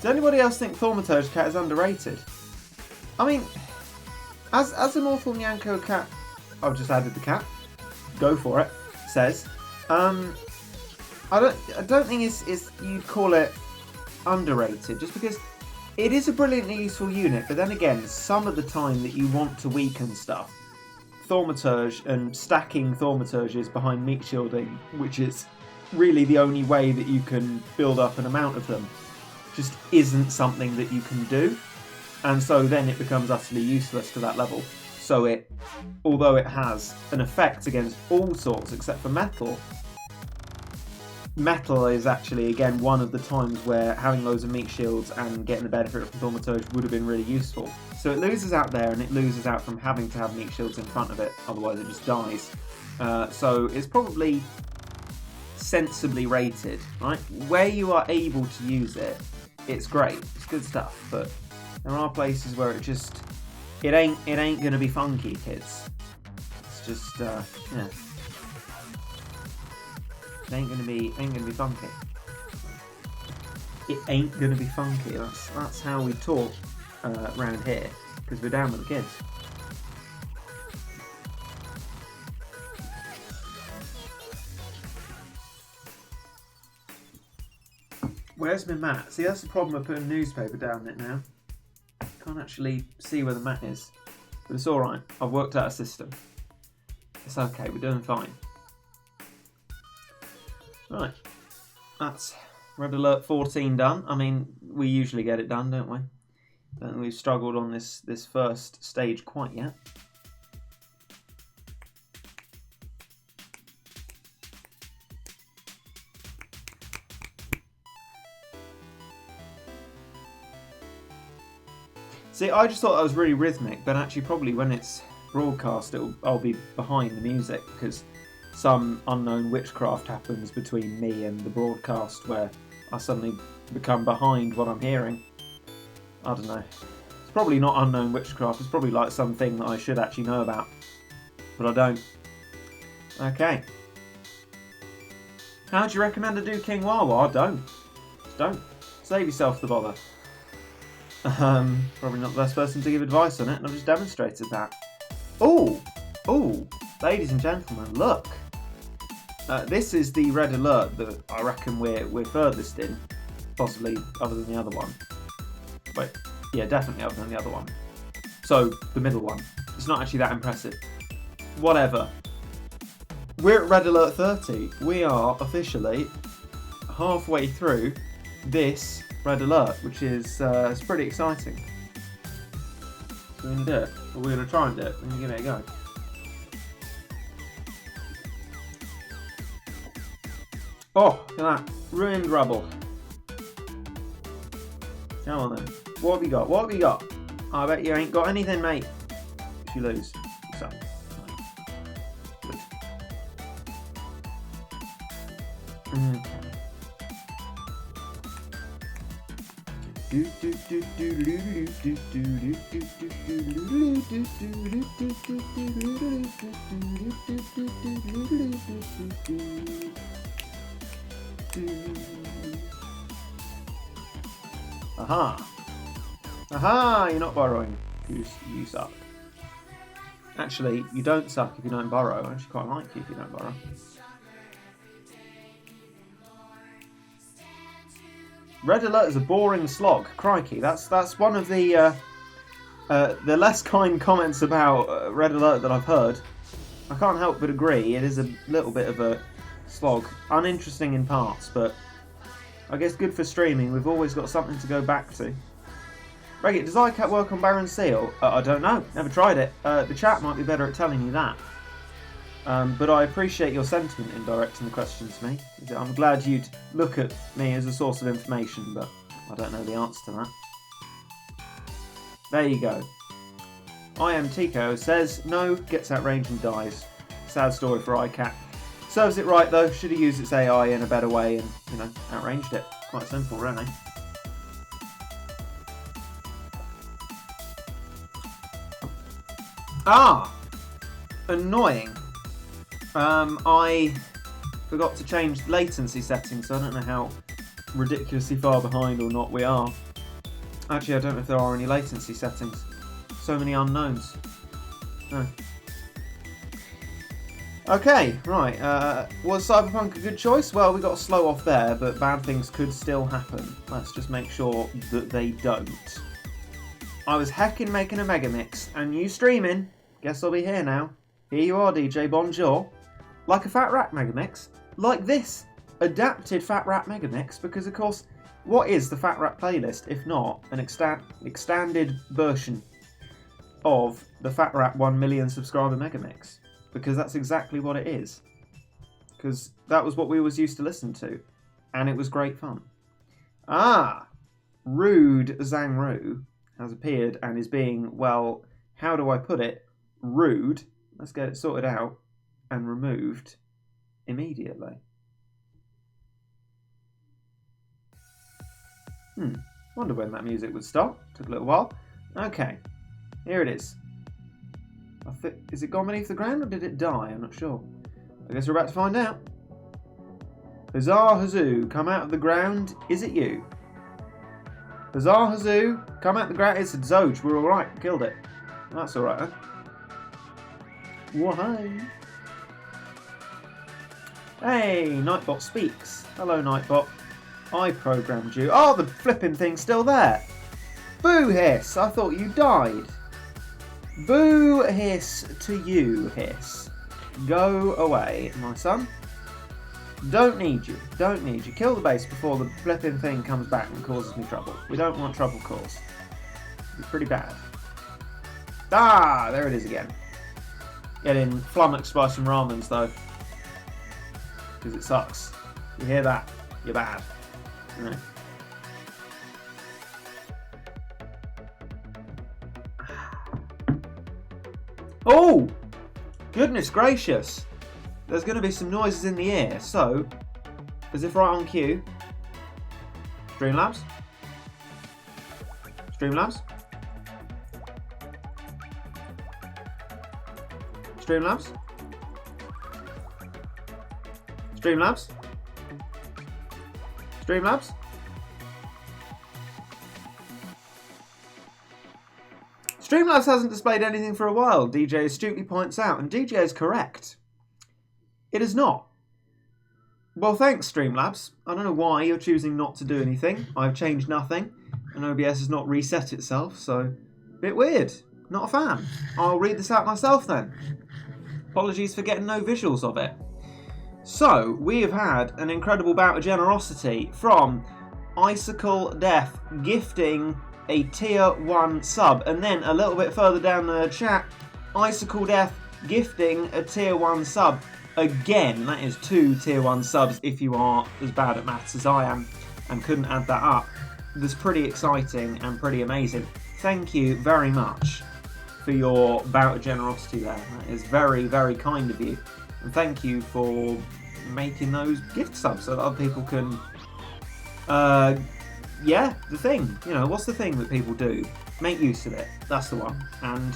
Does anybody else think Thaumaturge cat is underrated? I mean, as a Northall Nyanko cat, I've just added the cat. Go for it. Says, I don't think it's you'd call it underrated, just because it is a brilliantly useful unit. But then again, some of the time that you want to weaken stuff, Thaumaturge and stacking Thaumaturges behind meat shielding, which is really the only way that you can build up an amount of them, just isn't something that you can do. And so then it becomes utterly useless to that level. So it, although it has an effect against all sorts except for metal, metal is actually, again, one of the times where having loads of meat shields and getting the benefit from Thaumaturge would have been really useful. So it loses out there, and it loses out from having to have meat shields in front of it, otherwise it just dies. So it's probably sensibly rated, right? Where you are able to use it, it's great, it's good stuff, but there are places where it ain't gonna be funky, kids. It's just yeah. It ain't gonna be funky. It ain't gonna be funky. That's how we talk around here, because we're down with the kids. Where's my mat? See, that's the problem of putting newspaper down it now. Can't actually see where the mat is, but it's alright. I've worked out a system. It's okay, we're doing fine. Right, that's Red Alert 14 done. I mean, we usually get it done, don't we? Don't think we've struggled on this first stage quite yet. See, I just thought that was really rhythmic, but actually probably when it's broadcast I'll be behind the music, because some unknown witchcraft happens between me and the broadcast where I suddenly become behind what I'm hearing. I don't know. It's probably not unknown witchcraft, it's probably like something that I should actually know about, but I don't. Okay. How do you recommend I do King Wawa? Don't. Just don't. Save yourself the bother. Probably not the best person to give advice on it, and I've just demonstrated that. Oh, ladies and gentlemen, look. This is the Red Alert that I reckon we're furthest in, possibly other than the other one. Wait, yeah, definitely other than the other one. So the middle one. It's not actually that impressive. Whatever. We're at Red Alert 30. We are officially halfway through this Red Alert, which is it's pretty exciting. So we're going to do it. Or we're going to try and do it. We're going to give it a go. Oh, look at that. Ruined rubble. Come on then. What have you got? What have you got? I bet you ain't got anything, mate. If you lose. So. Good. Okay. Aha! Aha! You're not borrowing. You suck. Actually, you don't suck if you don't borrow. I actually quite like you if you don't borrow. Red Alert is a boring slog. Crikey, that's one of the less kind comments about Red Alert that I've heard. I can't help but agree. It is a little bit of a slog, uninteresting in parts, but I guess good for streaming. We've always got something to go back to. Reggie, does iCat work on Baron Seal? I don't know. Never tried it. The chat might be better at telling you that. But I appreciate your sentiment in directing the question to me. I'm glad you'd look at me as a source of information, but I don't know the answer to that. There you go. I am Tico says no, gets out range and dies. Sad story for iCat. Serves it right though, should have used its AI in a better way and, outranged it. Quite simple, really. Ah! Annoying. I forgot to change latency settings, so I don't know how ridiculously far behind or not we are. Actually, I don't know if there are any latency settings. So many unknowns. No. Okay, right. Was Cyberpunk a good choice? Well, we got to slow off there, but bad things could still happen. Let's just make sure that they don't. I was heckin' making a mega mix, and you streaming. Guess I'll be here now. Here you are, DJ Bonjour. Like a Fat Rat mega mix. Like this adapted Fat Rat mega mix, because of course, what is the Fat Rat playlist if not an extended version of the Fat Rat 1 million subscriber mega mix? Because that's exactly what it is. Because that was what we was used to listen to, and it was great fun. Rude Zangru has appeared and is being, well, how do I put it? Rude. Let's get it sorted out and removed immediately. Wonder when that music would stop. Took a little while. Okay, here it is. Is it gone beneath the ground or did it die? I'm not sure. I guess we're about to find out. Huzzah Hazoo, come out of the ground. Is it you? Huzzah Hazoo, come out of the ground. It's a Zoj. We're alright. Killed it. That's alright, huh? Why? Hey, Nightbot speaks. Hello, Nightbot. I programmed you. Oh, the flipping thing's still there. Boo Hiss, I thought you died. Boo Hiss to you, Hiss. Go away, my son. Don't need you. Don't need you. Kill the base before the flipping thing comes back and causes me trouble. We don't want trouble caused. It's pretty bad. Ah, there it is again. Getting flummoxed by some ramens though. Because it sucks. You hear that? You're bad. No. Oh! Goodness gracious! There's going to be some noises in the air, so, as if right on cue, Streamlabs? Streamlabs? Streamlabs? Streamlabs? Streamlabs? Streamlabs hasn't displayed anything for a while, DJ astutely points out, and DJ is correct. It is not. Well, thanks, Streamlabs. I don't know why you're choosing not to do anything. I've changed nothing, and OBS has not reset itself, so a bit weird. Not a fan. I'll read this out myself then. Apologies for getting no visuals of it. So, we have had an incredible bout of generosity from Icicle Death gifting a tier 1 sub, and then a little bit further down the chat, Icicle Death gifting a tier 1 sub. Again, that is 2 tier 1 subs if you are as bad at maths as I am and couldn't add that up. That's pretty exciting and pretty amazing. Thank you very much for your bout of generosity there. That is very, very kind of you. And thank you for making those gift subs so that other people can... yeah, the thing. You know, what's the thing that people do? Make use of it. That's the one. And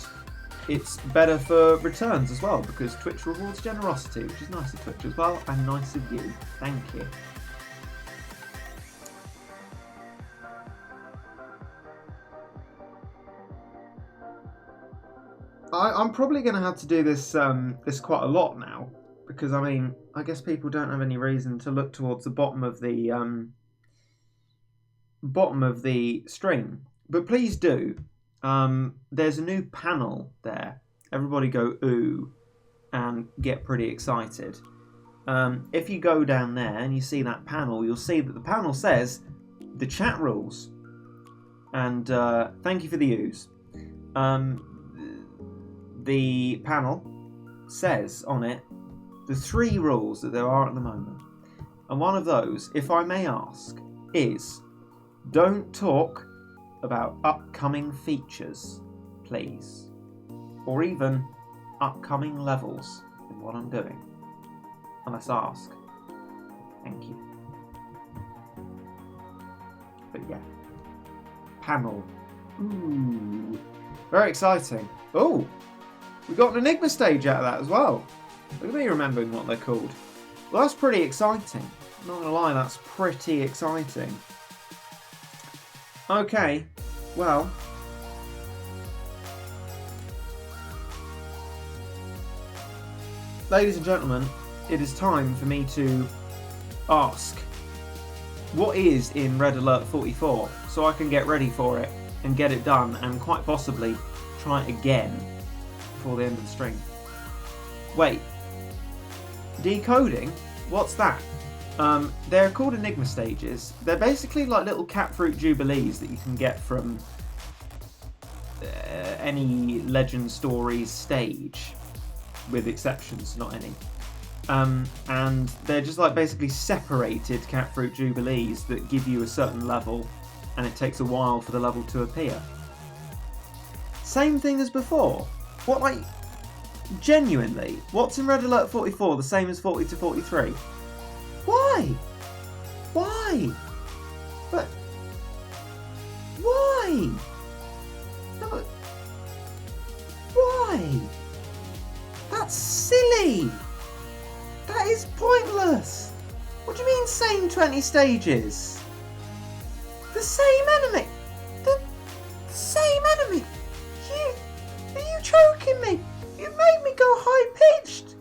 it's better for returns as well, because Twitch rewards generosity, which is nice of Twitch as well, and nice of you. Thank you. I'm probably going to have to do this this quite a lot now, because I mean, I guess people don't have any reason to look towards the bottom of the stream. But please do. There's a new panel there. Everybody go ooh and get pretty excited. If you go down there and you see that panel, you'll see that the panel says the chat rules. And thank you for the oohs. The panel says on it the 3 rules that there are at the moment. And one of those, if I may ask, is don't talk about upcoming features, please. Or even upcoming levels in what I'm doing. Unless I ask. Thank you. But yeah. Panel. Ooh. Very exciting. Oh! We got an Enigma stage out of that as well. Look at me remembering what they're called. Well, that's pretty exciting. I'm not gonna lie, that's pretty exciting. Okay, Well, ladies and gentlemen, it is time for me to ask, what is in Red Alert 44, so I can get ready for it and get it done and quite possibly try it again before the end of the stream. Wait, decoding? What's that? They're called Enigma stages. They're basically like little cat fruit jubilees that you can get from any Legend Stories stage, with exceptions, not any. And they're just like basically separated cat fruit jubilees that give you a certain level, and it takes a while for the level to appear. Same thing as before. What, like, genuinely, what's in Red Alert 44 the same as 40 to 43? Why? Why? But why? No. Why? That's silly. That is pointless. What do you mean same 20 stages? The same enemy. The same enemy. Are you choking me? You made me go high pitched.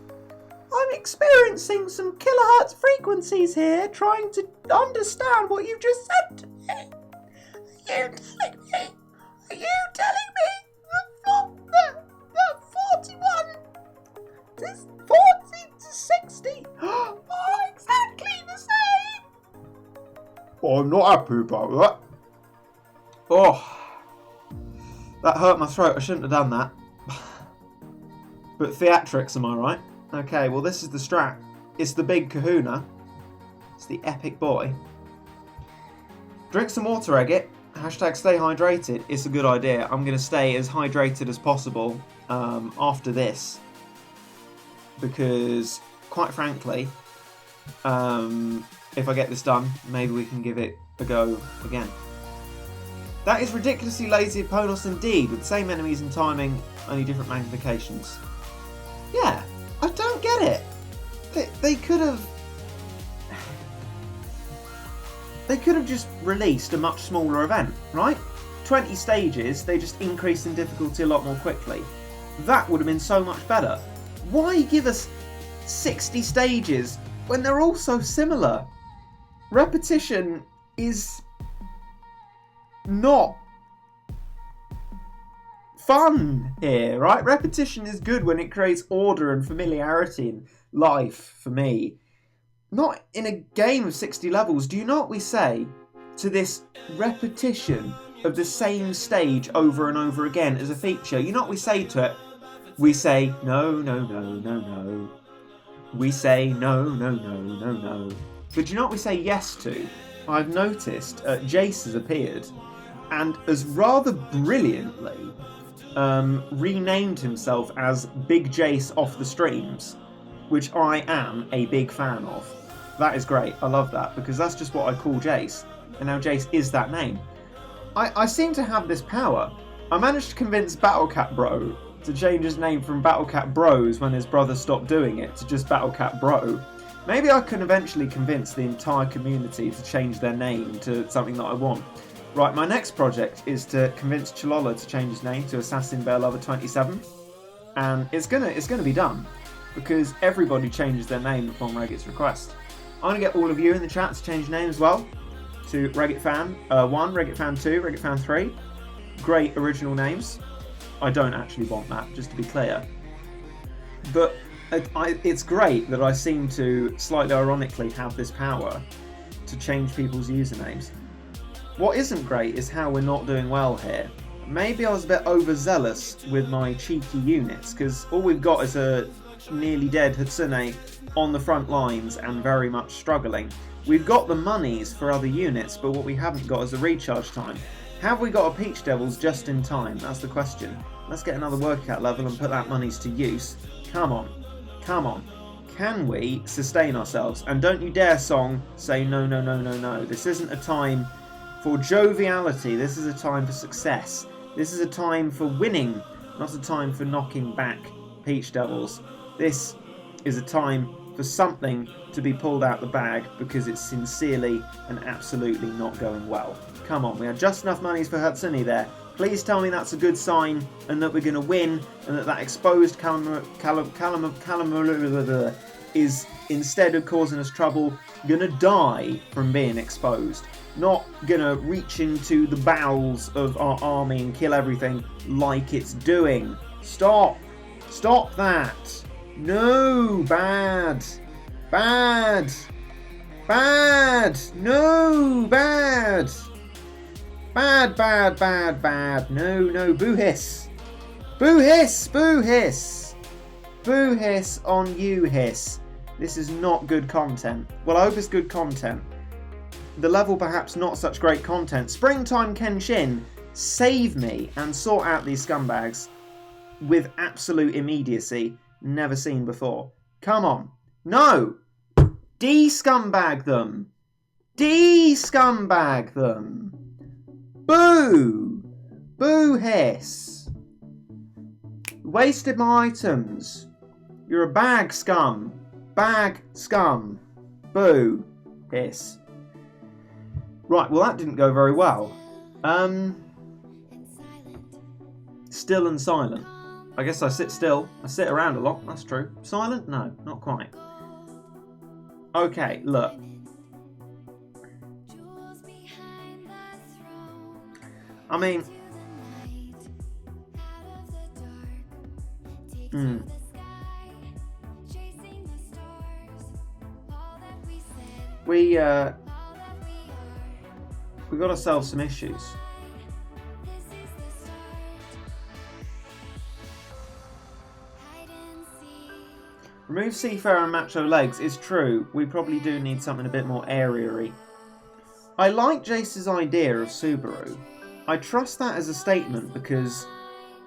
I'm experiencing some kilohertz frequencies here, trying to understand what you just said to me. Are you telling me that 41 to 40 to 60 are exactly the same? Oh, I'm not happy about that. Oh, that hurt my throat. I shouldn't have done that. But theatrics, am I right? Okay, well this is the strat. It's the big kahuna. It's the epic boy. Drink some water, Eggit. Hashtag stay hydrated. It's a good idea. I'm going to stay as hydrated as possible after this. Because, quite frankly, if I get this done, maybe we can give it a go again. That is ridiculously lazy of Ponos indeed, with the same enemies and timing, only different magnifications. Yeah, I don't get it. They could have just released a much smaller event, right? 20 stages, they just increase in difficulty a lot more quickly. That would have been so much better. Why give us 60 stages when they're all so similar? Repetition is not fun here, right? Repetition is good when it creates order and familiarity in life, for me. Not in a game of 60 levels. Do you know what we say to this repetition of the same stage over and over again as a feature? You know what we say to it? We say, no, no, no, no, no. We say, no, no, no, no, no. But do you know what we say yes to? I've noticed Jace has appeared and has rather brilliantly renamed himself as Big Jace off the streams, which I am a big fan of. That is great. I love that, because that's just what I call Jace, and now Jace is that name. I seem to have this power. I managed to convince Battlecat Bro to change his name from Battlecat Bros when his brother stopped doing it to just Battlecat Bro. Maybe I can eventually convince the entire community to change their name to something that I want. Right, my next project is to convince Chalola to change his name to Assassin Bear Lover 27, and it's gonna be done, because everybody changes their name upon Reggit's request. I'm gonna get all of you in the chat to change names as well, to Reggit Fan 1, Reggit Fan 2, Reggit Fan 3. Great original names. I don't actually want that, just to be clear. But it's great that I seem to, slightly ironically, have this power to change people's usernames. What isn't great is how we're not doing well here. Maybe I was a bit overzealous with my cheeky units, because all we've got is a nearly dead Hatsune on the front lines and very much struggling. We've got the monies for other units, but what we haven't got is a recharge time. Have we got a Peach Devils just in time? That's the question. Let's get another workout level and put that monies to use. Come on. Come on. Can we sustain ourselves? And don't you dare, Song, say no, no, no, no, no. This isn't a time for joviality. This is a time for success. This is a time for winning, not a time for knocking back Peach Devils. This is a time for something to be pulled out the bag because it's sincerely and absolutely not going well. Come on, we had just enough monies for Hatsune there. Please tell me that's a good sign and that we're going to win and that exposed Calamar is, instead of causing us trouble, going to die from being exposed. Not going to reach into the bowels of our army and kill everything like it's doing. Stop. Stop that. No. Bad. Bad. Bad. No. Bad. Bad, bad, bad, bad. No, no. Boo hiss. Boo hiss. Boo hiss. Boo hiss on you hiss. This is not good content. Well, I hope it's good content. The level perhaps not such great content. Springtime Kenshin, save me and sort out these scumbags with absolute immediacy. Never seen before. Come on. No! De-scumbag them. De-scumbag them. Boo! Boo hiss. Wasted my items. You're a bag scum. Bag scum. Boo hiss. Right, well that didn't go very well. Still and silent. I guess I sit still. I sit around a lot, that's true. Silent? No, not quite. Okay, look. I mean... We got ourselves some issues. Remove Seafarer and Macho legs is true. We probably do need something a bit more area-y. I like Jace's idea of Subaru. I trust that as a statement because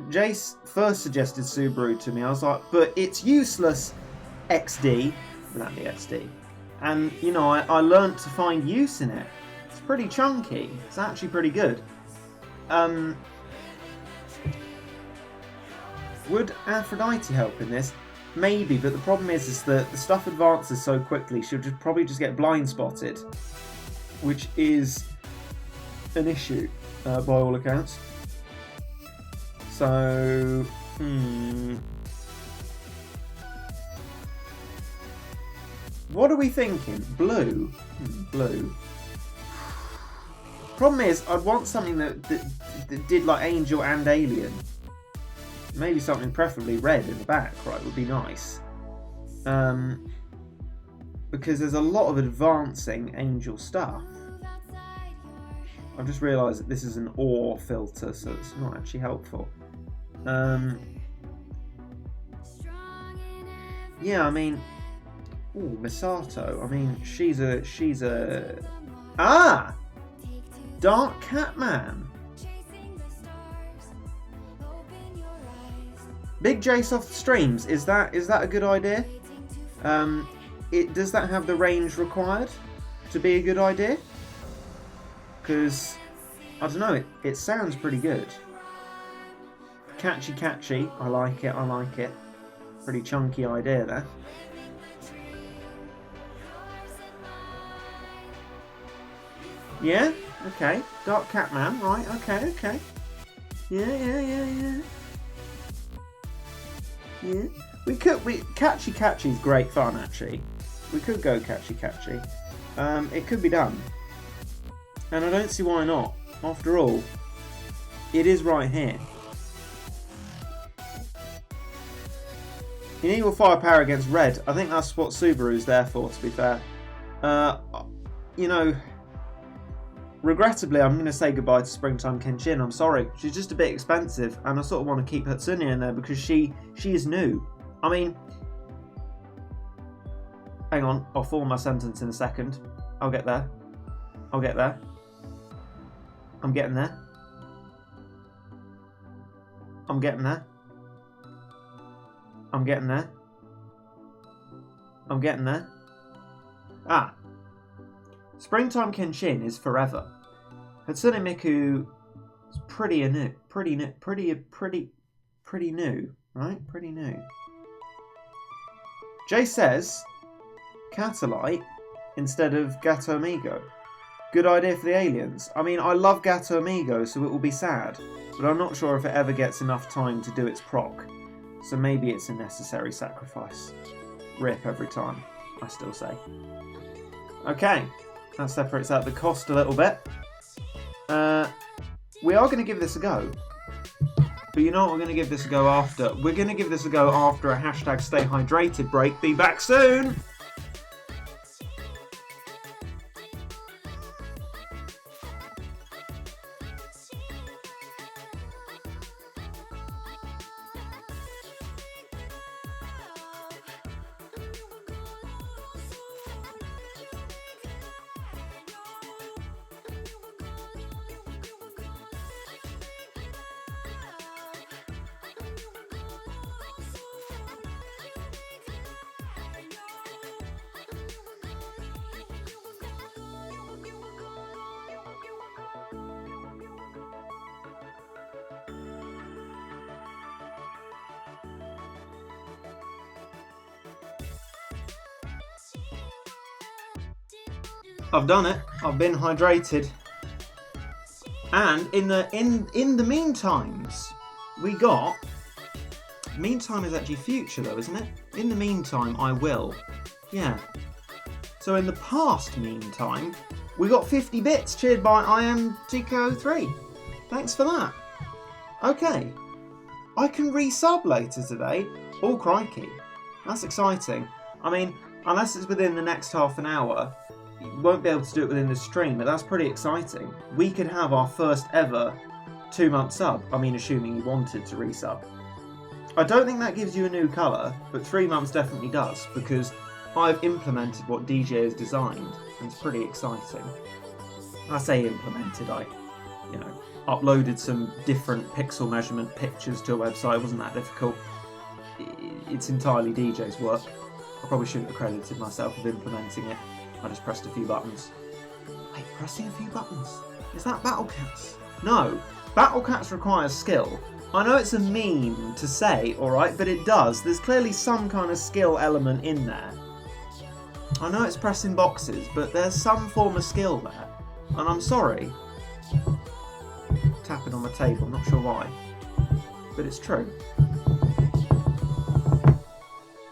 Jace first suggested Subaru to me. I was like, but it's useless XD, without the XD. And, you know, I learnt to find use in it. It's pretty chunky. It's actually pretty good. Would Aphrodite help in this? Maybe, but the problem is that the stuff advances so quickly, she'll probably just get blind spotted. Which is an issue, by all accounts. So, what are we thinking? Blue? Blue. Problem is, I'd want something that did like Angel and Alien. Maybe something preferably red in the back, right, would be nice. Because there's a lot of advancing Angel stuff. I've just realised that this is an ore filter, so it's not actually helpful. Yeah, I mean... Ooh, Misato. I mean, she's a... Ah! Dark Catman. Big Jace off the streams. Is that a good idea? Does that have the range required to be a good idea? Because, I don't know, it sounds pretty good. Catchy. I like it. Pretty chunky idea there. Yeah? Okay. Dark Catman, right, okay. Yeah. Yeah. Catchy is great fun, actually. We could go catchy. It could be done. And I don't see why not. After all, it is right here. You need equal firepower against red. I think that's what Subaru's there for, to be fair. You know, regrettably, I'm going to say goodbye to Springtime Kenshin. I'm sorry. She's just a bit expensive, and I sort of want to keep Hatsune in there because she is new. I mean, hang on. I'll form my sentence in a second. I'll get there. I'm getting there. I'm getting there. Ah. Springtime Kenshin is forever. Hatsune Miku is pretty new, right? Pretty new. Jay says Catalite instead of Gato Amigo. Good idea for the aliens. I mean, I love Gato Amigo, so it will be sad, but I'm not sure if it ever gets enough time to do its proc. So maybe it's a necessary sacrifice. Rip every time, I still say. Okay, that separates out the cost a little bit. We are going to give this a go. But you know what we're going to give this a go after? We're going to give this a go after a hashtag stay hydrated break. Be back soon! I've done it. I've been hydrated. And in the meantimes, we got... Meantime is actually future though, isn't it? In the meantime, I will. Yeah. So in the past meantime, we got 50 bits cheered by IMTK03. Thanks for that. Okay. I can resub later today. Oh, crikey. That's exciting. I mean, unless it's within the next half an hour, you won't be able to do it within the stream, but that's pretty exciting. We could have our first ever 2-month sub. I mean, assuming you wanted to resub. I don't think that gives you a new colour, but 3 months definitely does, because I've implemented what DJ has designed, and it's pretty exciting. I say implemented, I uploaded some different pixel measurement pictures to a website. It wasn't that difficult. It's entirely DJ's work. I probably shouldn't have credited myself with implementing it. I just pressed a few buttons. Wait, pressing a few buttons? Is that Battle Cats? No, Battle Cats requires skill. I know it's a meme to say, alright, but it does. There's clearly some kind of skill element in there. I know it's pressing boxes, but there's some form of skill there. And I'm sorry. Tapping on the table, I'm not sure why. But it's true.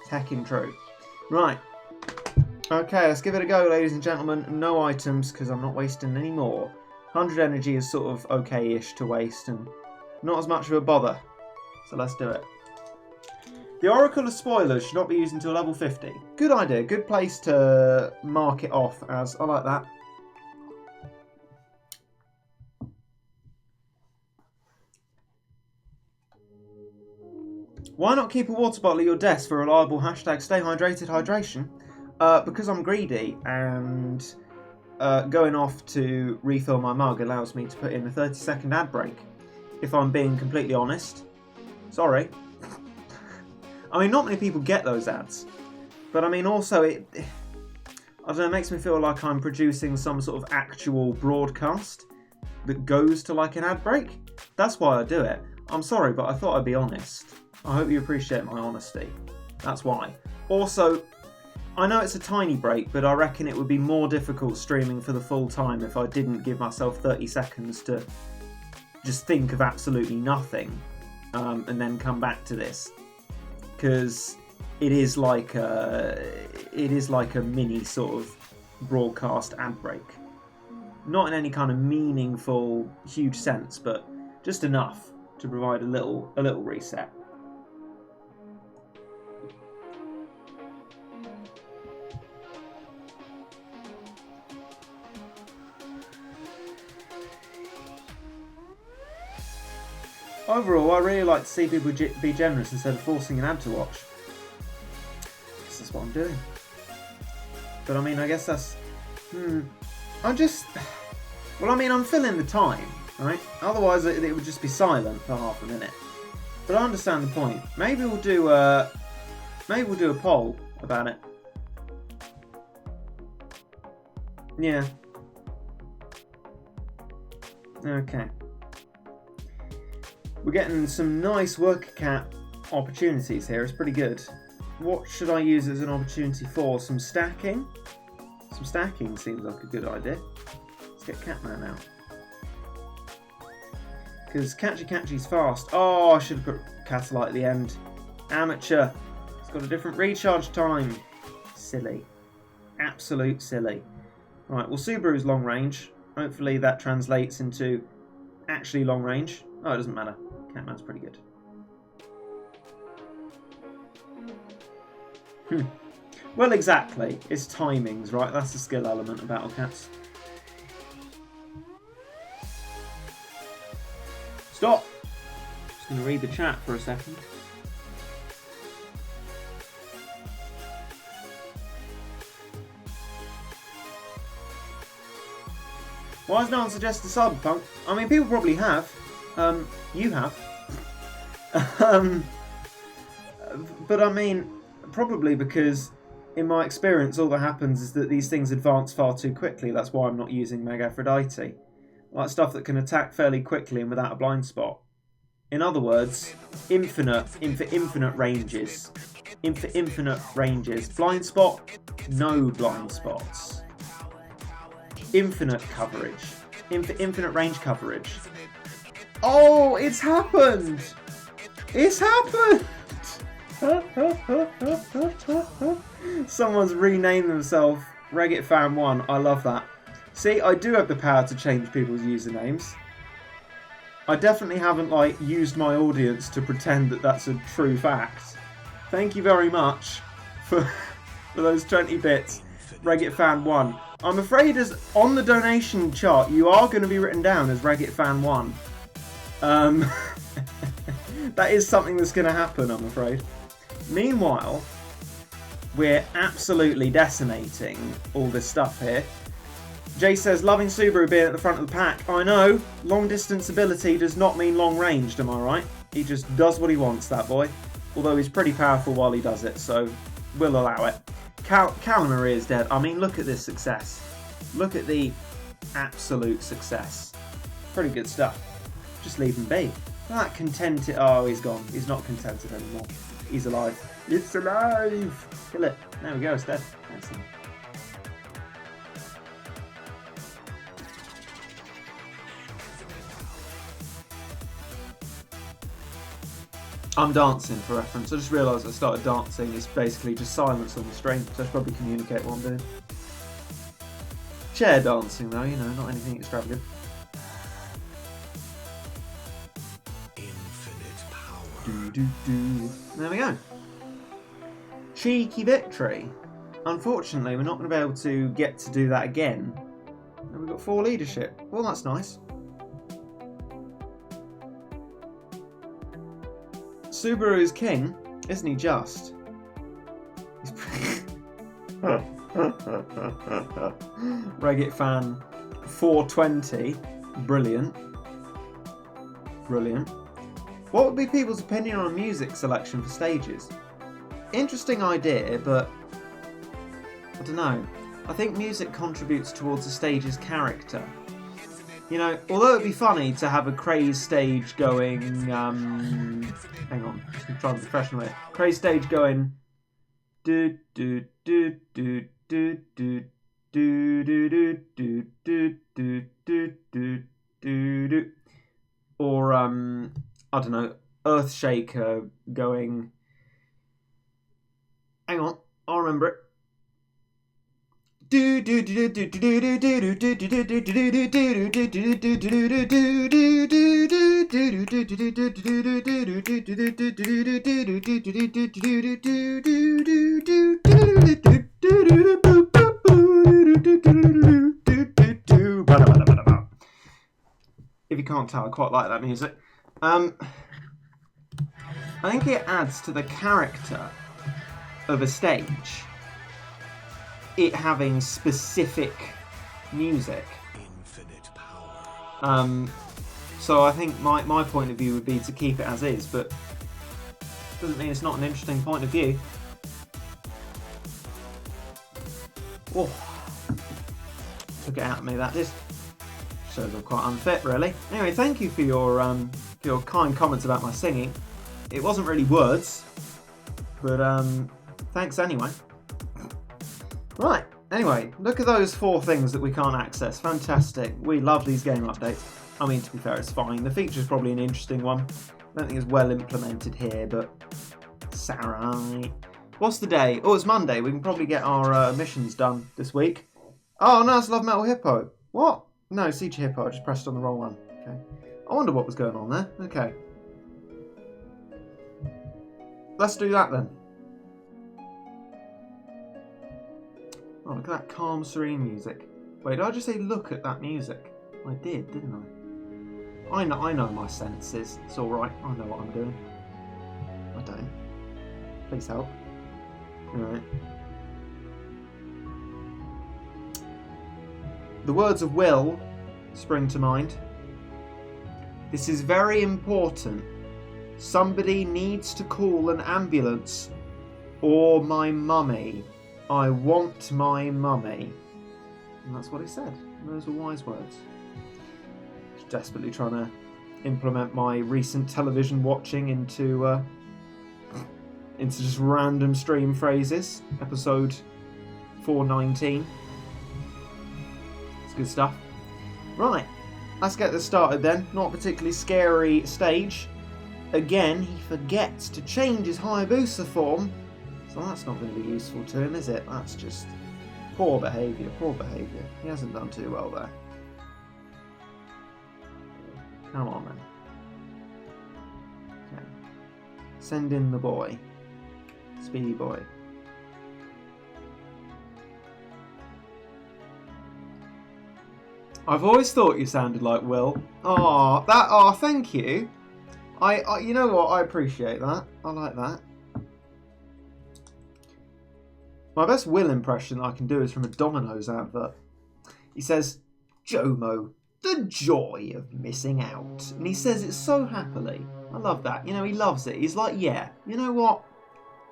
It's heckin' true. Right. Okay, let's give it a go, ladies and gentlemen. No items, because I'm not wasting any more. 100 energy is sort of okay-ish to waste, and not as much of a bother. So let's do it. The Oracle of Spoilers should not be used until level 50. Good idea, good place to mark it off as. I like that. Why not keep a water bottle at your desk for reliable hashtag stay hydrated hydration? Because I'm greedy, and going off to refill my mug allows me to put in a 30-second ad break. If I'm being completely honest. Sorry. I mean, not many people get those ads. But I mean, also, I don't know, it makes me feel like I'm producing some sort of actual broadcast that goes to like an ad break. That's why I do it. I'm sorry, but I thought I'd be honest. I hope you appreciate my honesty. That's why. Also, I know it's a tiny break, but I reckon it would be more difficult streaming for the full time if I didn't give myself 30 seconds to just think of absolutely nothing and then come back to this. Because it is like a mini sort of broadcast ad break. Not in any kind of meaningful, huge sense, but just enough to provide a little reset. Overall, I really like to see people be generous instead of forcing an ad to watch. I guess that's what I'm doing. But I mean, I guess that's... I'm filling the time, right? Otherwise, it would just be silent for half a minute. But I understand the point. Maybe we'll do a poll about it. Yeah. Okay. We're getting some nice worker cat opportunities here. It's pretty good. What should I use as an opportunity for? Some stacking? Some stacking seems like a good idea. Get Catman out. Because Catchy's fast. Oh, I should have put Catalyte at the end. Amateur. It's got a different recharge time. Silly. Absolute silly. Right, well, Subaru's long range. Hopefully that translates into actually long range. Oh, it doesn't matter. Catman's pretty good. Well, exactly. It's timings, right? That's the skill element of Battle Cats. Stop! Just going to read the chat for a second. Why has no one suggested a sub, Punk? I mean, people probably have. You have. But I mean, probably because, in my experience, all that happens is that these things advance far too quickly. That's why I'm not using Meg Aphrodite. Like stuff that can attack fairly quickly and without a blind spot. In other words, infinite ranges. Infinite ranges. Blind spot, no blind spots. Infinite coverage. Infinite range coverage. Oh, it's happened! It's happened! Someone's renamed themselves Reggae Fan 1. I love that. See, I do have the power to change people's usernames. I definitely haven't, like, used my audience to pretend that that's a true fact. Thank you very much for those 20 bits, Reggae Fan 1. I'm afraid as on the donation chart, you are going to be written down as Reggae Fan 1. That is something that's going to happen, I'm afraid. Meanwhile, we're absolutely decimating all this stuff here. Jay says, loving Subaru being at the front of the pack. I know, long distance ability does not mean long ranged, am I right? He just does what he wants, that boy. Although he's pretty powerful while he does it, so we'll allow it. Calamari is dead. I mean, look at this success. Look at the absolute success. Pretty good stuff. Just leave him be. That contented. Oh, he's gone. He's not contented anymore. He's alive. It's alive! Kill it. There we go, it's dead. Excellent. I'm dancing for reference. I just realised I started dancing. It's basically just silence on the stream, so I should probably communicate what I'm doing. Chair dancing though, you know, not anything extravagant. Infinite power. There we go. Cheeky victory. Unfortunately, we're not going to be able to get to do that again. And we've got 4 leadership. Well, that's nice. Subaru is king, isn't he just? He's Reggae Fan 420. Brilliant. Brilliant. What would be people's opinion on music selection for stages? Interesting idea, but I don't know. I think music contributes towards a stage's character. You know, although it'd be funny to have a craze stage going, hang on, I'm trying to be professional here. Craze stage going, do do do do do do do do do do do do do do do, or I don't know, Earthshaker going. Hang on, I'll remember it. If you can't tell, I quite like that music. I think it adds to the character of a stage, it having specific music. Infinite power. So I think my point of view would be to keep it as is, but doesn't mean it's not an interesting point of view. Oh, took it out of me, that did. Shows I'm quite unfit, really. Anyway, thank you for your kind comments about my singing. It wasn't really words, but thanks anyway. Right, Anyway, look at those 4 things that we can't access. Fantastic. We love these game updates. I mean, to be fair, it's fine. The feature's probably an interesting one. I don't think it's well implemented here, but it's alright. What's the day? Oh, it's Monday. We can probably get our missions done this week. Oh, no, it's Love Metal Hippo. What? No, Siege Hippo. I just pressed on the wrong one. Okay. I wonder what was going on there. Okay. Let's do that then. Oh, look at that calm, serene music. Wait, did I just say look at that music? I did, didn't I? I know my senses. It's alright. I know what I'm doing. I don't. Please help. Alright. The words of Will spring to mind. This is very important. Somebody needs to call an ambulance or my mummy. I want my mummy. And that's what he said. And those were wise words. Just desperately trying to implement my recent television watching into just random stream phrases. Episode 419. It's good stuff. Right, let's get this started then. Not a particularly scary stage. Again, he forgets to change his Hayabusa form. So that's not going to be useful to him, is it? That's just poor behaviour, poor behaviour. He hasn't done too well there. Come on then. Okay. Send in the boy. Speedy boy. I've always thought you sounded like Will. Oh, thank you. I you know what? I appreciate that. I like that. My best Will impression that I can do is from a Domino's advert. He says, "Jomo, the joy of missing out." And he says it so happily. I love that. You know, he loves it. He's like, yeah, you know what?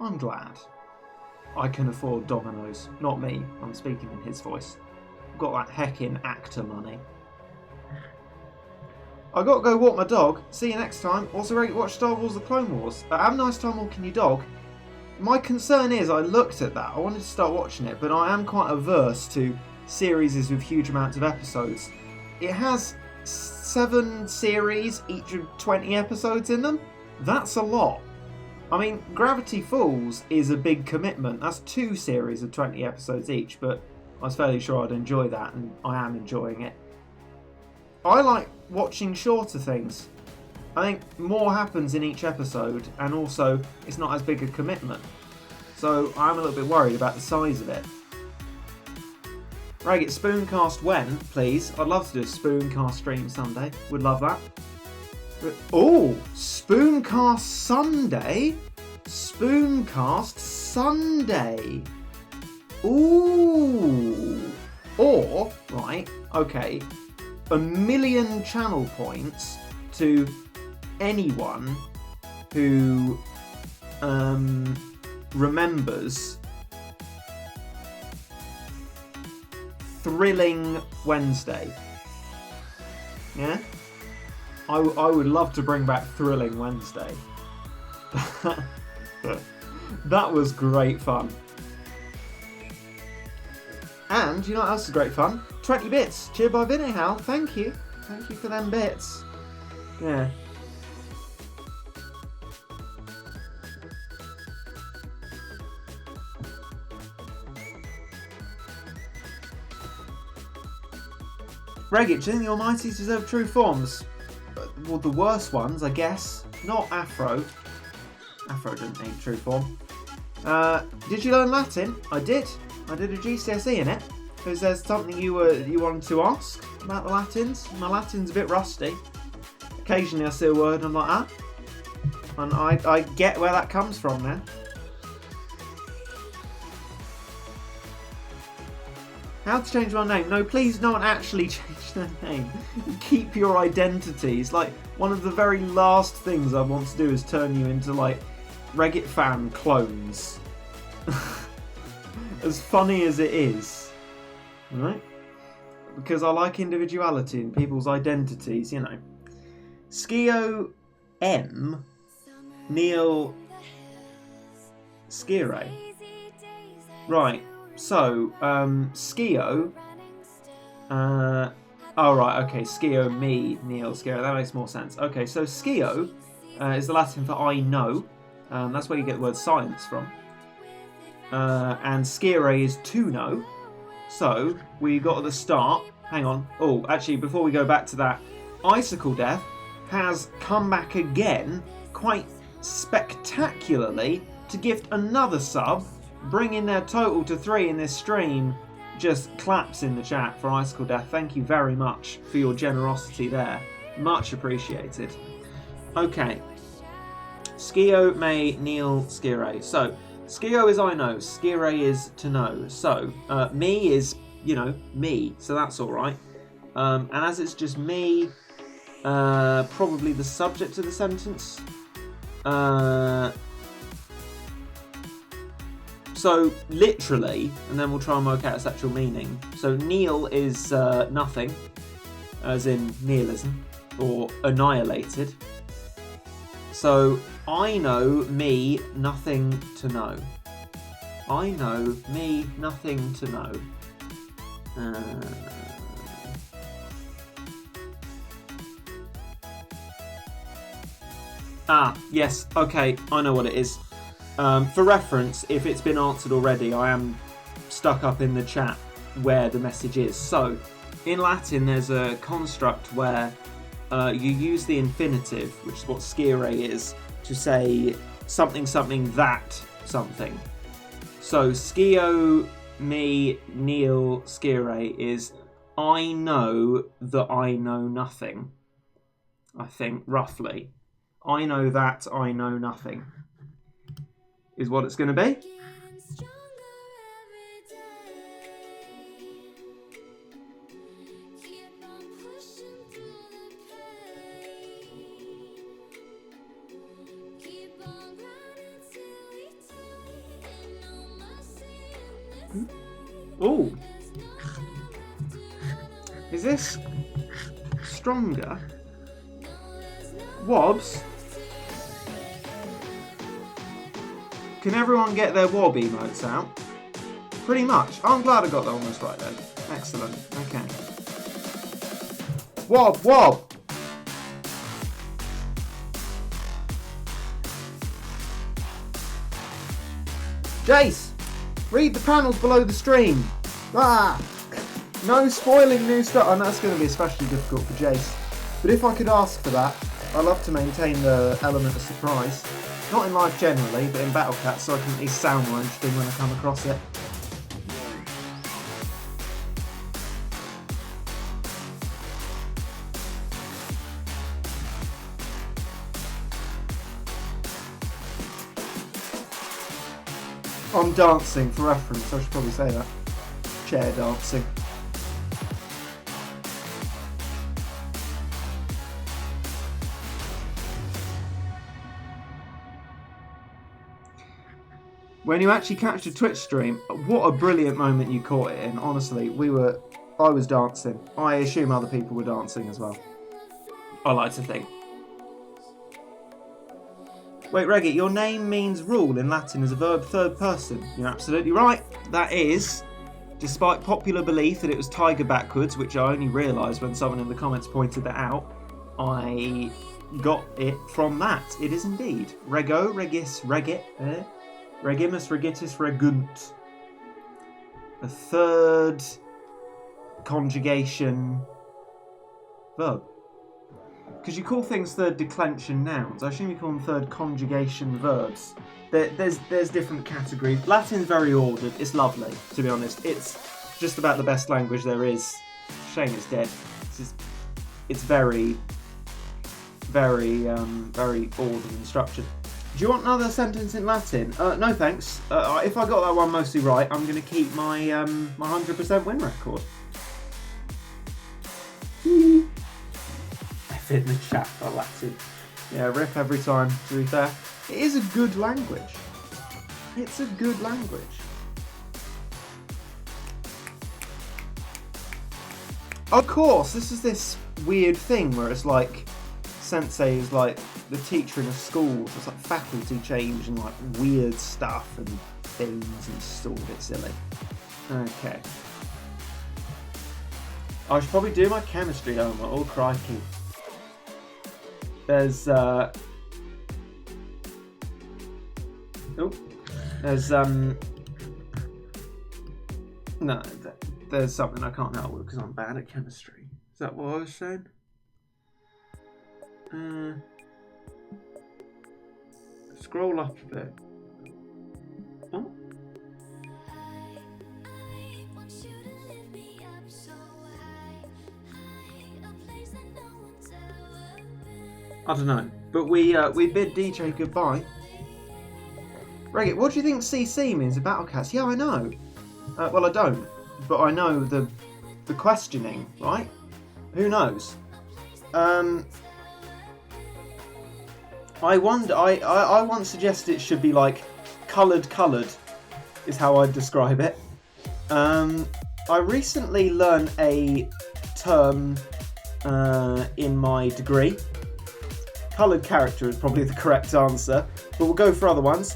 I'm glad I can afford Domino's. Not me. I'm speaking in his voice. I've got that heckin' actor money. I got to go walk my dog. See you next time. Also, watch Star Wars The Clone Wars. Have a nice time walking your dog. My concern is I looked at that. I wanted to start watching it, but I am quite averse to series with huge amounts of episodes. It has 7 series, each of 20 episodes in them. That's a lot. I mean, Gravity Falls is a big commitment. That's 2 series of 20 episodes each, but I was fairly sure I'd enjoy that, and I am enjoying it. I like watching shorter things. I think more happens in each episode, and also it's not as big a commitment. So I'm a little bit worried about the size of it. Right, get Spooncast when, please? I'd love to do a Spooncast stream Sunday. Would love that. Oh, Spooncast Sunday? Spooncast Sunday. Ooh. Or, right, okay, 1,000,000 channel points to anyone who remembers Thrilling Wednesday. Yeah? I would love to bring back Thrilling Wednesday. That was great fun. And you know what else is great fun? 20 bits. Cheered by vinayhal. Thank you. Thank you for them bits. Yeah. Regit, do you think the Almighties deserve true forms? Well, the worst ones, I guess. Not Afro. Afro didn't need true form. Did you learn Latin? I did. I did a GCSE in it. Is there something you wanted to ask about the Latins? My Latin's a bit rusty. Occasionally I see a word and I'm like, ah. And I get where that comes from now. How to change my name? No, please don't actually change their name. Keep your identities. Like, one of the very last things I want to do is turn you into, like, Regit fan clones. As funny as it is. Right? Because I like individuality in people's identities, you know. Skio M. Neil Skire. Right. So, Skio. Oh, right, okay. Skio, me, Neil, Skio. That makes more sense. Okay, so Skio is the Latin for I know. That's where you get the word science from. And scire is to know. So, we got at the start. Hang on. Oh, actually, before we go back to that, Icicle Death has come back again quite spectacularly to gift another sub, bringing their total to 3 in this stream. Just claps in the chat for Icicle Death. Thank you very much for your generosity there. Much appreciated. Okay. Skio, May, Neil, Skire. So, Skio is I know, Skire is to know. So, me is, me, so that's alright. And as it's just me, probably the subject of the sentence. So, literally, and then we'll try and work out its actual meaning. So, Neil is nothing, as in nihilism, or annihilated. So, I know, me, nothing to know. I know, me, nothing to know. Yes, okay, I know what it is. For reference, if it's been answered already, I am stuck up in the chat where the message is. So, in Latin, there's a construct where you use the infinitive, which is what scire is, to say something, something, that something. So, Skio, me, Neil, scire is I know that I know nothing. I think, roughly. I know that I know nothing. Is what it's going to be. Oh, is this stronger? Wobbs? Can everyone get their wob emotes out? Pretty much. I'm glad I got that almost right then. Excellent. Okay. Wob, wob! Jace! Read the panels below the stream! Ah! No spoiling new stuff. I know that's going to be especially difficult for Jace. But if I could ask for that, I love to maintain the element of surprise. Not in life generally, but in Battle Cat, so I can at least sound more interesting when I come across it. I'm dancing, for reference, I should probably say that. Chair dancing. When you actually catch a Twitch stream, what a brilliant moment you caught it in. Honestly, I was dancing. I assume other people were dancing as well. I like to think. Wait, Reggie, your name means rule in Latin as a verb third person. You're absolutely right. That is, despite popular belief that it was tiger backwards, which I only realised when someone in the comments pointed that out, I got it from that. It is indeed. Rego, regis, regit, regimus, regitis, regunt. A third conjugation verb. Because you call things third declension nouns. I assume you call them third conjugation verbs. There's different categories. Latin's very ordered. It's lovely, to be honest. It's just about the best language there is. Shame it's dead. It's very, very, very ordered and structured. Do you want another sentence in Latin? No thanks. If I got that one mostly right, I'm going to keep my 100% win record. F in the chat for Latin. Yeah, rip every time, to be fair. It is a good language. It's a good language. Of course, this is this weird thing where it's like sensei is like the teacher in a school, so it's like faculty change and like weird stuff and things, and it's all a bit silly. Okay. I should probably do my chemistry homework. Oh, crikey. There's, no, there's something I can't help with because I'm bad at chemistry. Is that what I was saying? Scroll up a bit. Oh. I don't know, but we bid DJ goodbye. Reggie, what do you think CC means about Battle Cats? Yeah, I know. Well, I don't, but I know the questioning, right? Who knows? I wonder. I once suggested it should be like coloured, is how I'd describe it. I recently learned a term in my degree. Coloured character is probably the correct answer, but we'll go for other ones.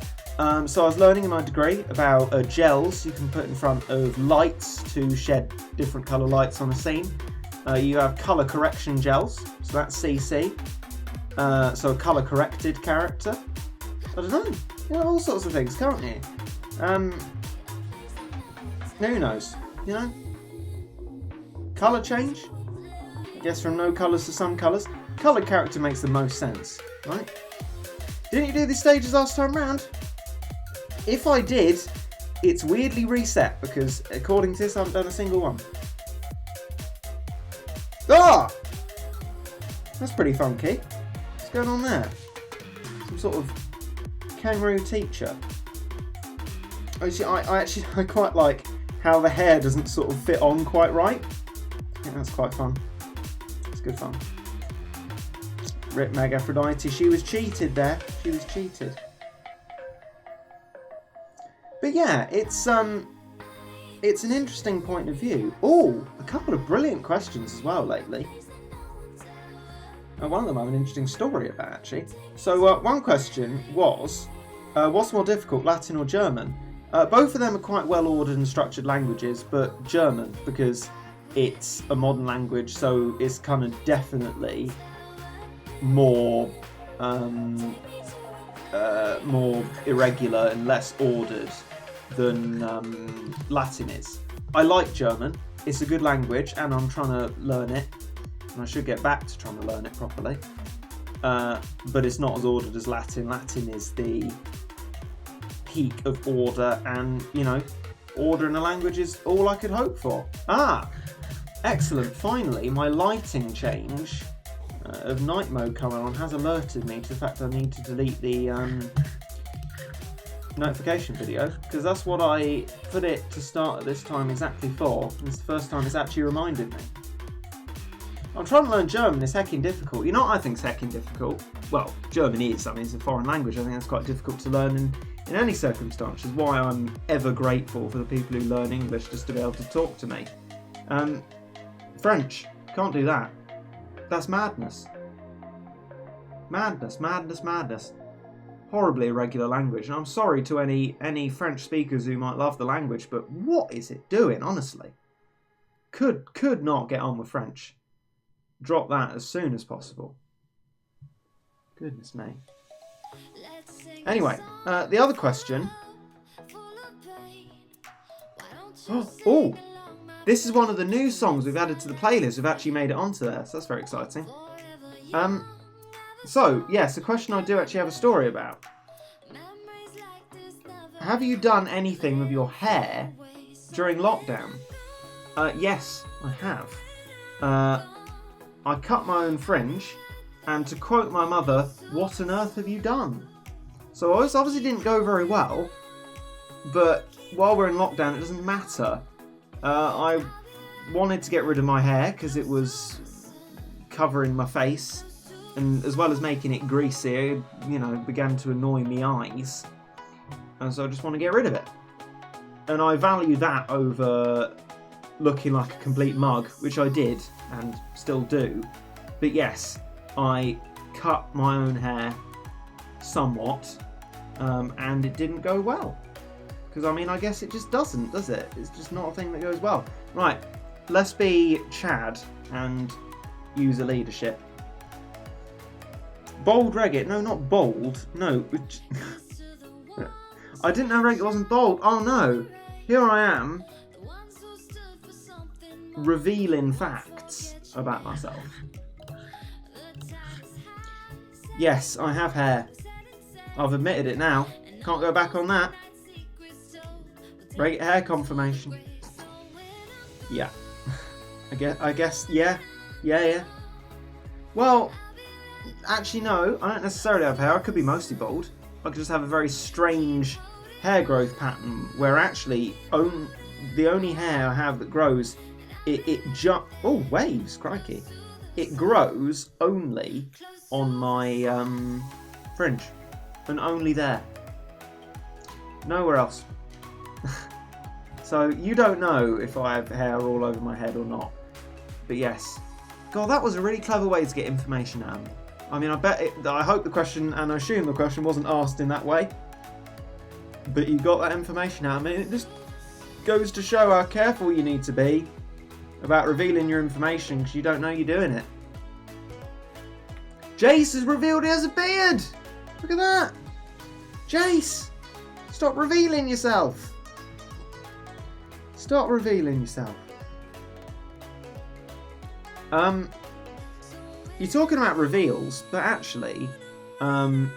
So I was learning in my degree about gels you can put in front of lights to shed different colour lights on a scene. You have colour correction gels, so that's CC. So a colour corrected character. I don't know. You know, all sorts of things, can't you? Who knows? You know? Colour change? I guess from no colours to some colours. Coloured character makes the most sense, right? Didn't you do these stages last time round? If I did, it's weirdly reset because according to this I haven't done a single one. Ah! That's pretty funky. What's going on there? Some sort of kangaroo teacher. Oh, see, I quite like how the hair doesn't sort of fit on quite right. I think that's quite fun. It's good fun. Rip Meg Aphrodite. She was cheated there. She was cheated. But yeah, it's an interesting point of view. Oh, a couple of brilliant questions as well lately. One of them I have an interesting story about, actually. So one question was, what's more difficult, Latin or German? Both of them are quite well ordered and structured languages, but German, because it's a modern language, so it's kind of definitely more irregular and less ordered than Latin is. I like German. It's a good language, and I'm trying to learn it. And I should get back to trying to learn it properly. But it's not as ordered as Latin. Latin is the peak of order, and, you know, order in a language is all I could hope for. Ah! Excellent. Finally, my lighting change of night mode coming on has alerted me to the fact I need to delete the notification video, because that's what I put it to start at this time exactly for, and it's the first time it's actually reminded me. I'm trying to learn German. It's heckin' difficult. You know what I think's heckin' difficult? Well, German is. I mean, it's a foreign language. I think that's quite difficult to learn in any circumstance, which is why I'm ever grateful for the people who learn English just to be able to talk to me. French. Can't do that. That's madness. Madness, madness, madness. Horribly irregular language, and I'm sorry to any French speakers who might love the language, but what is it doing, honestly? Could not get on with French. Drop that as soon as possible. Goodness me. Anyway, the other question. Oh, this is one of the new songs we've added to the playlist. We've actually made it onto there, so that's very exciting. So, yes, a question I do actually have a story about. Have you done anything with your hair during lockdown? Yes, I have. I cut my own fringe, and to quote my mother, what on earth have you done? So it obviously didn't go very well, but while we're in lockdown, it doesn't matter. I wanted to get rid of my hair because it was covering my face, and as well as making it greasy, it, you know, began to annoy me eyes, and so I just want to get rid of it. And I value that over looking like a complete mug, which I did and still do. But yes, I cut my own hair somewhat, and it didn't go well. Because, I mean, I guess it just doesn't, does it? It's just not a thing that goes well. Right, let's be Chad and use a leadership. Bold Reggae. No, not bold. No. I didn't know Reggae wasn't bold. Oh, no. Here I am, revealing facts about myself. Yes, I have hair. I've admitted it now. Can't go back on that. Great hair confirmation. Yeah. I guess, yeah. Well, actually no, I don't necessarily have hair. I could be mostly bald. I could just have a very strange hair growth pattern where actually the only hair I have that grows, oh, waves, crikey. It grows only on my fringe, and only there. Nowhere else. So you don't know if I have hair all over my head or not. But yes. God, that was a really clever way to get information out of me. I mean, I hope the question, and I assume the question wasn't asked in that way. But you got that information out of me. It just goes to show how careful you need to be about revealing your information because you don't know you're doing it. Jace has revealed he has a beard! Look at that! Jace! Stop revealing yourself! Stop revealing yourself. You're talking about reveals, but actually, I'm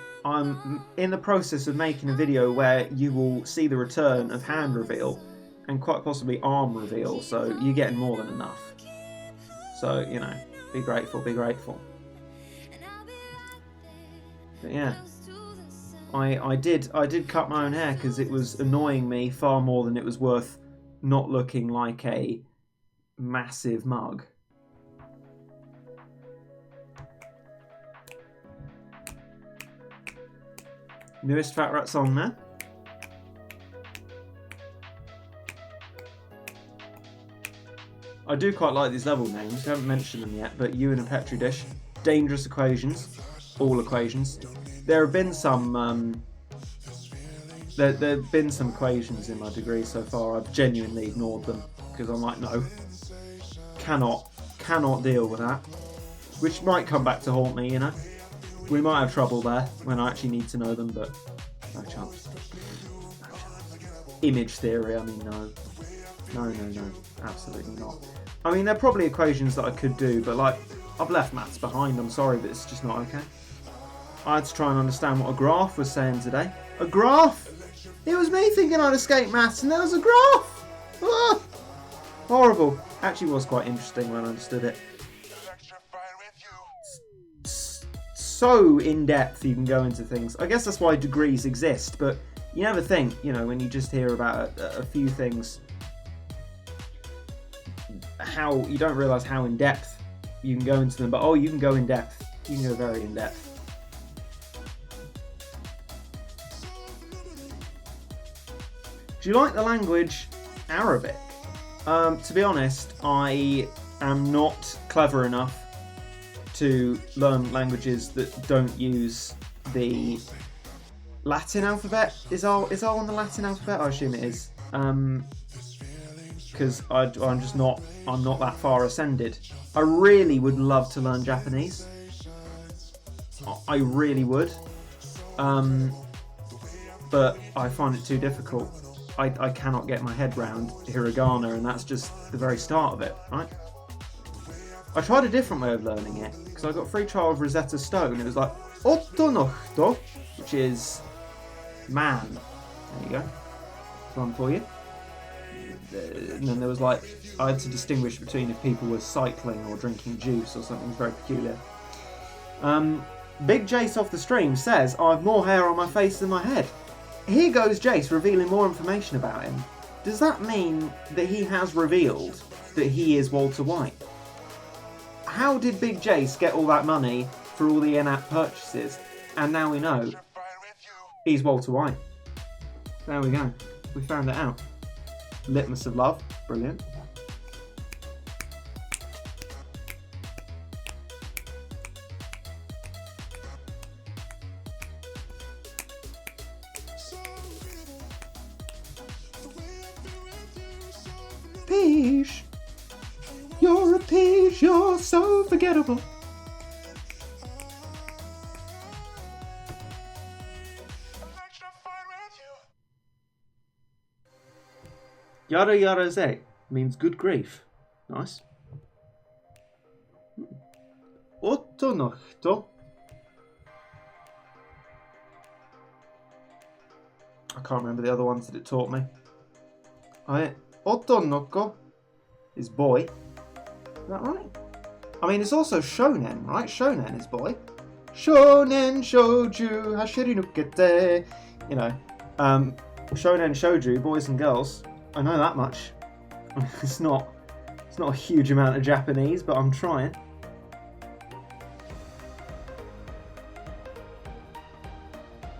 in the process of making a video where you will see the return of hand reveal and quite possibly arm reveal, so you're getting more than enough. So, you know, be grateful, be grateful. But yeah, I did cut my own hair because it was annoying me far more than it was worth not looking like a massive mug. Newest Fat Rat song there. I do quite like these level names. I haven't mentioned them yet, but you in a Petri dish. Dangerous equations. All equations. There have been some there have been some equations in my degree so far. I've genuinely ignored them because I'm like, no, cannot deal with that. Which might come back to haunt me, you know. We might have trouble there when I actually need to know them, but no chance. No chance. Image theory, I mean, no, absolutely not. I mean, there are probably equations that I could do, but like, I've left maths behind. I'm sorry, but it's just not okay. I had to try and understand what a graph was saying today. A graph? It was me thinking I'd escape maths and there was a graph! Ah! Horrible. Actually was quite interesting when I understood it. So in-depth you can go into things. I guess that's why degrees exist, but you never think, you know, when you just hear about a few things, how you don't realise how in-depth you can go into them. But oh, you can go in-depth. You can go very in-depth. Do you like the language Arabic? To be honest, I am not clever enough to learn languages that don't use the Latin alphabet. Is all on the Latin alphabet? I assume it is. Because I'm not that far ascended. I really would love to learn Japanese. I really would. But I find it too difficult. I cannot get my head round hiragana, and that's just the very start of it, right? I tried a different way of learning it, because I got free trial of Rosetta Stone. It was like, otonohto, which is man. There you go. That's one for you. And then there was like, I had to distinguish between if people were cycling or drinking juice or something very peculiar. Big Jace off the stream says, I have more hair on my face than my head. Here goes Jace revealing more information about him. Does that mean that he has revealed that he is Walter White? How did Big Jace get all that money for all the in-app purchases? And now we know he's Walter White. There we go. We found it out. Litmus of love. Brilliant. peach. You're a peach, you're so forgettable. Yara yara ze means good grief. Nice. Otto no hito. I can't remember the other ones that it taught me. Otto no ko is boy. Is that right? I mean, it's also shonen, right? Shonen is boy. Shonen shouju hashiri nukete. You know, shonen shouju, boys and girls. I know that much. It's not a huge amount of Japanese, but I'm trying.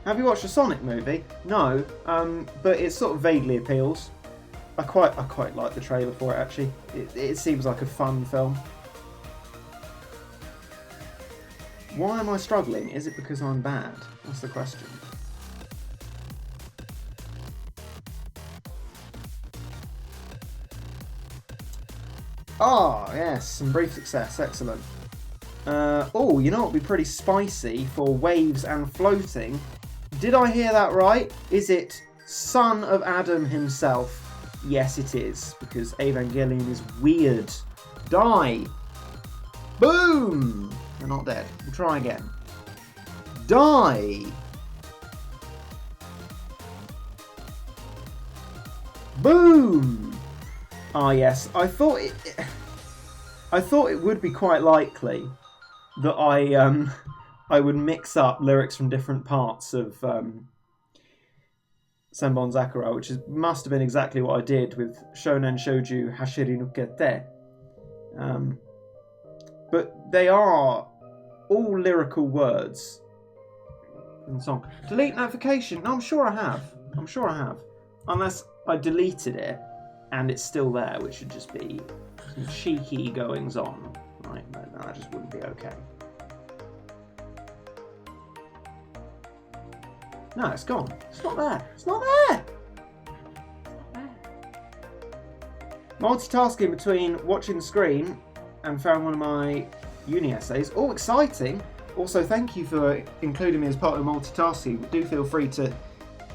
Have you watched a Sonic movie? No, but it sort of vaguely appeals. I quite like the trailer for it actually. It seems like a fun film. Why am I struggling? Is it because I'm bad? That's the question. Ah, yes, some brief success, excellent. Oh, you know what would be pretty spicy for waves and floating? Did I hear that right? Is it Son of Adam himself? Yes, it is, because Evangelion is weird. Die! Boom! They're not dead. We'll try again. Die! Boom! Ah, yes. I thought it would be quite likely that I would mix up lyrics from different parts of Senbon Sakura, which must have been exactly what I did with Shonen Shouju Hashiri Nukete. But they are all lyrical words in the song. Delete notification? No, I'm sure I have. Unless I deleted it and it's still there, which would just be some cheeky goings on. Right, no, that just wouldn't be okay. No, it's gone. It's not there. It's not there! Multitasking between watching the screen and found one of my uni essays. Oh, exciting! Also, thank you for including me as part of multitasking. Do feel free to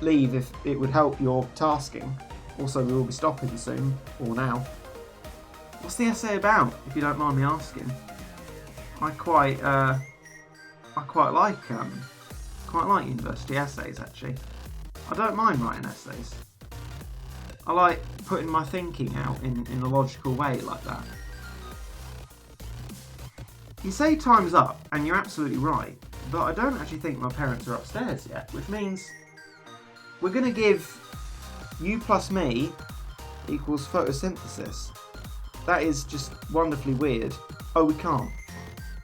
leave if it would help your tasking. Also, we will be stopping soon, or now. What's the essay about, if you don't mind me asking? I quite like university essays, actually. I don't mind writing essays. I like putting my thinking out in a logical way like that. You say time's up, and you're absolutely right, but I don't actually think my parents are upstairs yet, which means we're going to give you plus me equals photosynthesis. That is just wonderfully weird. Oh, we can't.